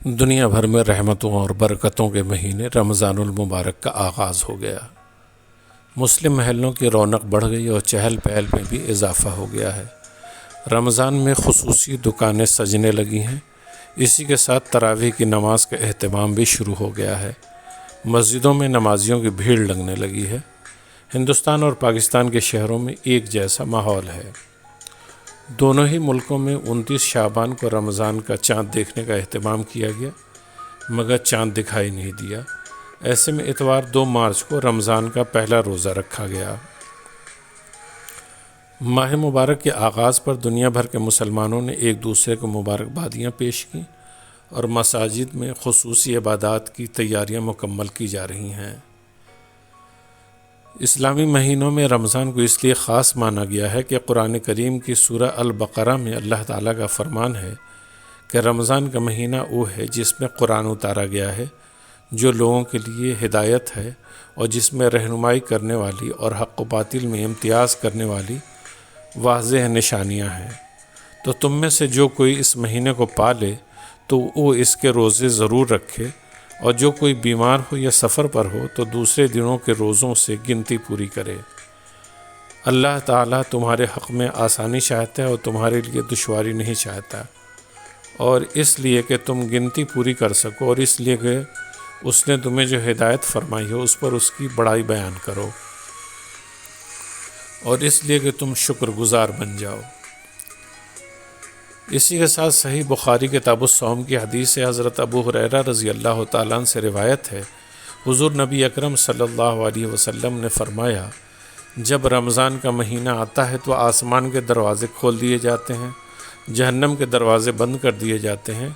دنیا بھر میں رحمتوں اور برکتوں کے مہینے رمضان المبارک کا آغاز ہو گیا۔ مسلم محلوں کی رونق بڑھ گئی اور چہل پہل میں بھی اضافہ ہو گیا ہے۔ رمضان میں خصوصی دکانیں سجنے لگی ہیں۔ اسی کے ساتھ تراویح کی نماز کا اہتمام بھی شروع ہو گیا ہے۔ مسجدوں میں نمازیوں کی بھیڑ لگنے لگی ہے۔ ہندوستان اور پاکستان کے شہروں میں ایک جیسا ماحول ہے۔ دونوں ہی ملکوں میں 29 شعبان کو رمضان کا چاند دیکھنے کا اہتمام کیا گیا، مگر چاند دکھائی نہیں دیا۔ ایسے میں اتوار 2 مارچ کو رمضان کا پہلا روزہ رکھا گیا۔ ماہ مبارک کے آغاز پر دنیا بھر کے مسلمانوں نے ایک دوسرے کو مبارکبادیاں پیش کیں اور مساجد میں خصوصی عبادات کی تیاریاں مکمل کی جا رہی ہیں۔ اسلامی مہینوں میں رمضان کو اس لیے خاص مانا گیا ہے کہ قرآن کریم کی سورہ البقرہ میں اللہ تعالیٰ کا فرمان ہے کہ رمضان کا مہینہ وہ ہے جس میں قرآن اتارا گیا ہے، جو لوگوں کے لیے ہدایت ہے اور جس میں رہنمائی کرنے والی اور حق و باطل میں امتیاز کرنے والی واضح نشانیاں ہیں۔ تو تم میں سے جو کوئی اس مہینے کو پالے تو وہ اس کے روزے ضرور رکھے، اور جو کوئی بیمار ہو یا سفر پر ہو تو دوسرے دنوں کے روزوں سے گنتی پوری کرے۔ اللہ تعالیٰ تمہارے حق میں آسانی چاہتا ہے اور تمہارے لیے دشواری نہیں چاہتا، اور اس لیے کہ تم گنتی پوری کر سکو، اور اس لیے کہ اس نے تمہیں جو ہدایت فرمائی ہو اس پر اس کی بڑائی بیان کرو، اور اس لیے کہ تم شکر گزار بن جاؤ۔ اسی کے ساتھ صحیح بخاری کتاب الصوم کی حدیث سے حضرت ابو ہریرہ رضی اللہ تعالیٰ عنہ سے روایت ہے، حضور نبی اکرم صلی اللہ علیہ وسلم نے فرمایا، جب رمضان کا مہینہ آتا ہے تو آسمان کے دروازے کھول دیے جاتے ہیں، جہنم کے دروازے بند کر دیے جاتے ہیں،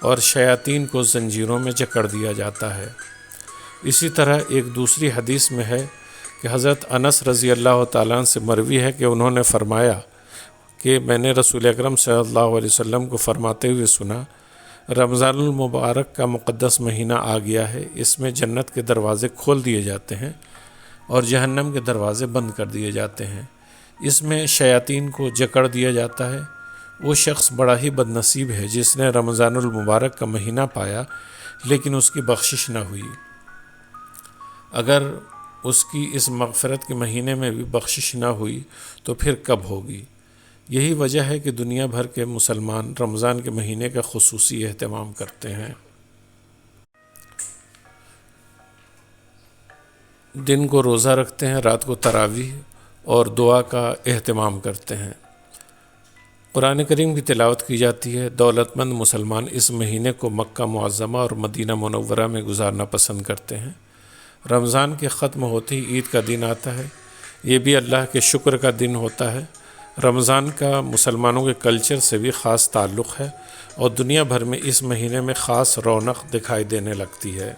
اور شیاطین کو زنجیروں میں جکڑ دیا جاتا ہے۔ اسی طرح ایک دوسری حدیث میں ہے کہ حضرت انس رضی اللہ تعالیٰ عنہ سے مروی ہے کہ انہوں نے فرمایا کہ میں نے رسول اکرم صلی اللہ علیہ وسلم کو فرماتے ہوئے سنا، رمضان المبارک کا مقدس مہینہ آ گیا ہے، اس میں جنت کے دروازے کھول دیے جاتے ہیں اور جہنم کے دروازے بند کر دیے جاتے ہیں، اس میں شیاطین کو جکڑ دیا جاتا ہے۔ وہ شخص بڑا ہی بد نصیب ہے جس نے رمضان المبارک کا مہینہ پایا لیکن اس کی بخشش نہ ہوئی۔ اگر اس کی اس مغفرت کے مہینے میں بھی بخشش نہ ہوئی تو پھر کب ہوگی؟ یہی وجہ ہے کہ دنیا بھر کے مسلمان رمضان کے مہینے کا خصوصی اہتمام کرتے ہیں۔ دن کو روزہ رکھتے ہیں، رات کو تراویح اور دعا کا اہتمام کرتے ہیں۔ قرآن کریم کی تلاوت کی جاتی ہے۔ دولت مند مسلمان اس مہینے کو مکہ معظمہ اور مدینہ منورہ میں گزارنا پسند کرتے ہیں۔ رمضان کے ختم ہوتے ہی عید کا دن آتا ہے، یہ بھی اللہ کے شکر کا دن ہوتا ہے۔ رمضان کا مسلمانوں کے کلچر سے بھی خاص تعلق ہے اور دنیا بھر میں اس مہینے میں خاص رونق دکھائی دینے لگتی ہے۔